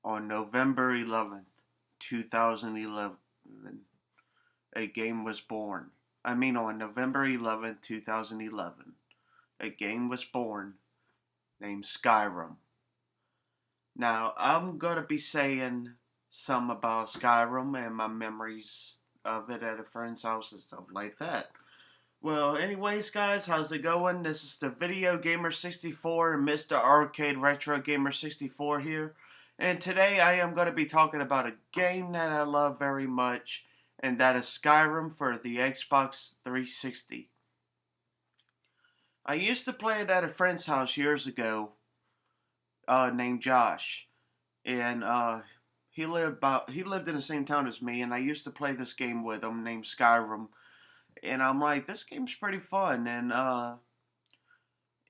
On November 11th, 2011, a game was born. On November 11th, 2011, a game was born named Skyrim. Now, I'm going to be saying some about Skyrim and my memories of it at a friend's house and stuff like that. Well, anyways, guys, how's it going? This is the Video Gamer 64 and Mr. Arcade Retro Gamer 64 here. And today I am going to be talking about a game that I love very much, and that is Skyrim for the Xbox 360. I used to play it at a friend's house years ago, named Josh, and he lived in the same town as me, and I used to play this game with him named Skyrim. And I'm like, this game's pretty fun, and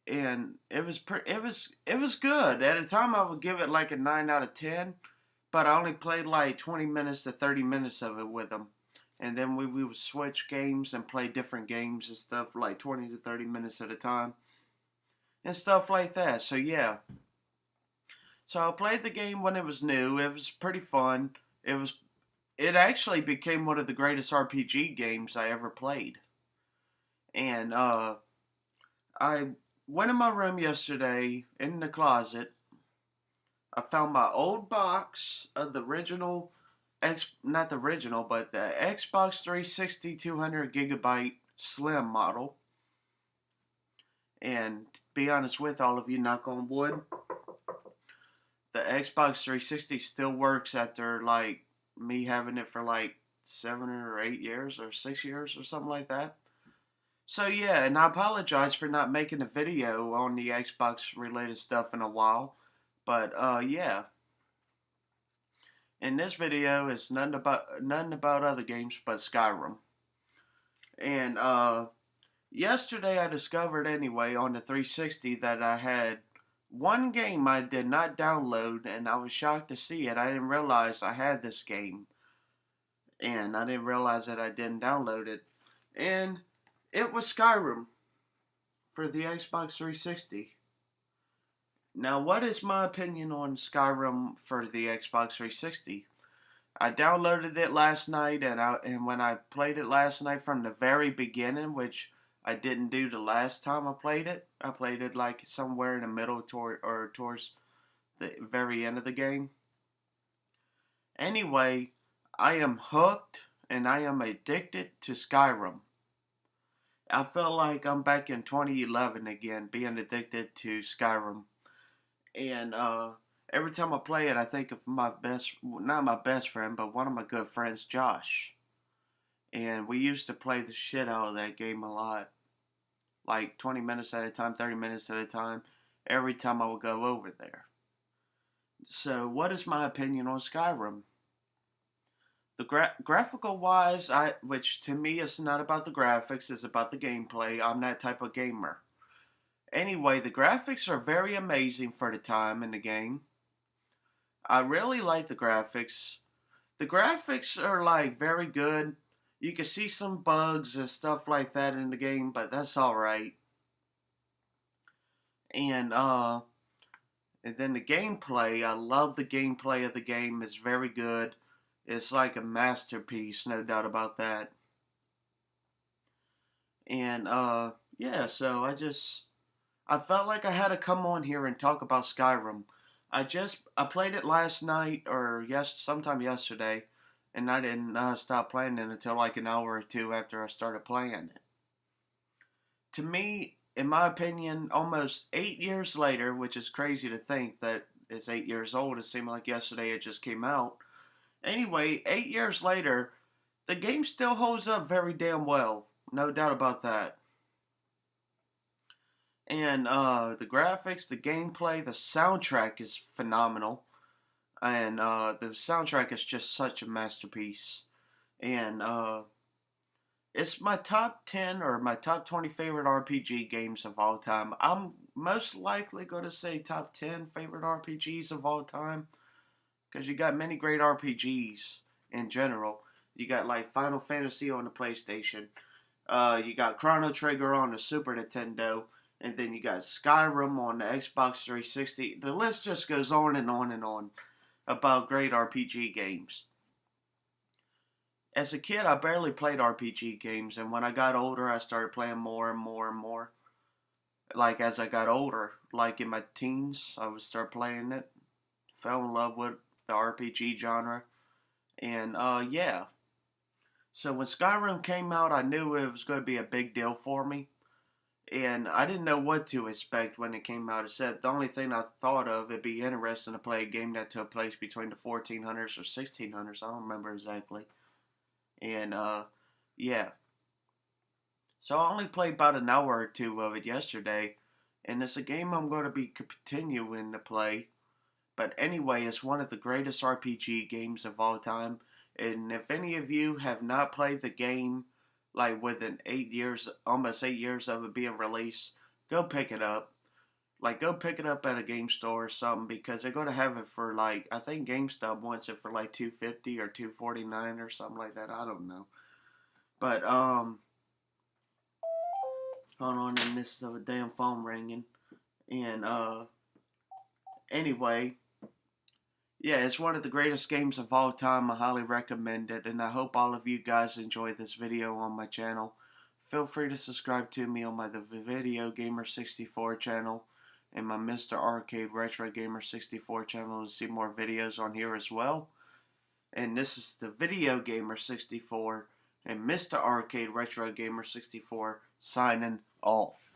it was good. At the time, I would give it like a 9 out of 10, but I only played like 20 minutes to 30 minutes of it with him, and then we would switch games and play different games and stuff, like 20 to 30 minutes at a time, and stuff like that. So yeah, so I played the game when it was new. It was pretty fun. It actually became one of the greatest RPG games I ever played. And I went in my room yesterday in the closet. I found my old box of the original not the original, but the Xbox 360 200 gigabyte Slim model. And to be honest with all of you, knock on wood, the Xbox 360 still works after like me having it for like 7 or 8 years or 6 years or something like that. So yeah, and I apologize for not making a video on the Xbox related stuff in a while. But yeah. In this video it's nothing about other games but Skyrim. And yesterday I discovered anyway on the 360 that I had one game I did not download, and I was shocked to see it. I didn't realize I had this game, and I didn't realize that I didn't download it. And it was Skyrim for the Xbox 360. Now, what is my opinion on Skyrim for the Xbox 360? I downloaded it last night, and when I played it last night from the very beginning, which I didn't do the last time I played it like somewhere in the middle towards the very end of the game. Anyway, I am hooked and I am addicted to Skyrim. I feel like I'm back in 2011 again, being addicted to Skyrim. And every time I play it, I think of not my best friend, but one of my good friends, Josh. And we used to play the shit out of that game a lot. Like 20 minutes at a time, 30 minutes at a time, every time I would go over there. So, what is my opinion on Skyrim? The graphical wise, which to me is not about the graphics, it's about the gameplay. I'm that type of gamer. Anyway, the graphics are very amazing for the time in the game. I really like the graphics. The graphics are like very good. You can see some bugs and stuff like that in the game, but that's alright. And then the gameplay, I love the gameplay of the game. It's very good. It's like a masterpiece, no doubt about that. And yeah, so I felt like I had to come on here and talk about Skyrim. I played it last night or sometime yesterday, and I didn't stop playing it until like an hour or two after I started playing it. To me, in my opinion, almost 8 years later, which is crazy to think that it's 8 years old. It seemed like yesterday it just came out. Anyway, 8 years later, the game still holds up very damn well. No doubt about that. And the graphics, the gameplay, the soundtrack is phenomenal. And the soundtrack is just such a masterpiece. And it's my top 10 or my top 20 favorite RPG games of all time. I'm most likely going to say top 10 favorite RPGs of all time, because you got many great RPGs in general. You got like Final Fantasy on the PlayStation. You got Chrono Trigger on the Super Nintendo. And then you got Skyrim on the Xbox 360. The list just goes on and on and on. about great RPG games. As a kid, I barely played RPG games, and when I got older, I started playing more and more and more. Like as I got older, like in my teens, I would start playing it. Fell in love with the RPG genre, and yeah. So when Skyrim came out, I knew it was going to be a big deal for me, and I didn't know what to expect when it came out. Except the only thing I thought of, it'd be interesting to play a game that took place between the 1400s or 1600s. I don't remember exactly. And yeah. So I only played about an hour or two of it yesterday, and it's a game I'm going to be continuing to play. But anyway, it's one of the greatest RPG games of all time. And if any of you have not played the game, like within 8 years, almost 8 years of it being released, go pick it up. Like, go pick it up at a game store or something because they're going to have it for like, I think GameStop wants it for like 250 or 249 or something like that. I don't know. But, hold on, and this is a damn phone ringing. And, anyway, yeah, it's one of the greatest games of all time. I highly recommend it, and I hope all of you guys enjoy this video on my channel. Feel free to subscribe to me on my The Video Gamer 64 channel and my Mr. Arcade Retro Gamer 64 channel to see more videos on here as well. And this is the Video Gamer 64 and Mr. Arcade Retro Gamer 64 signing off.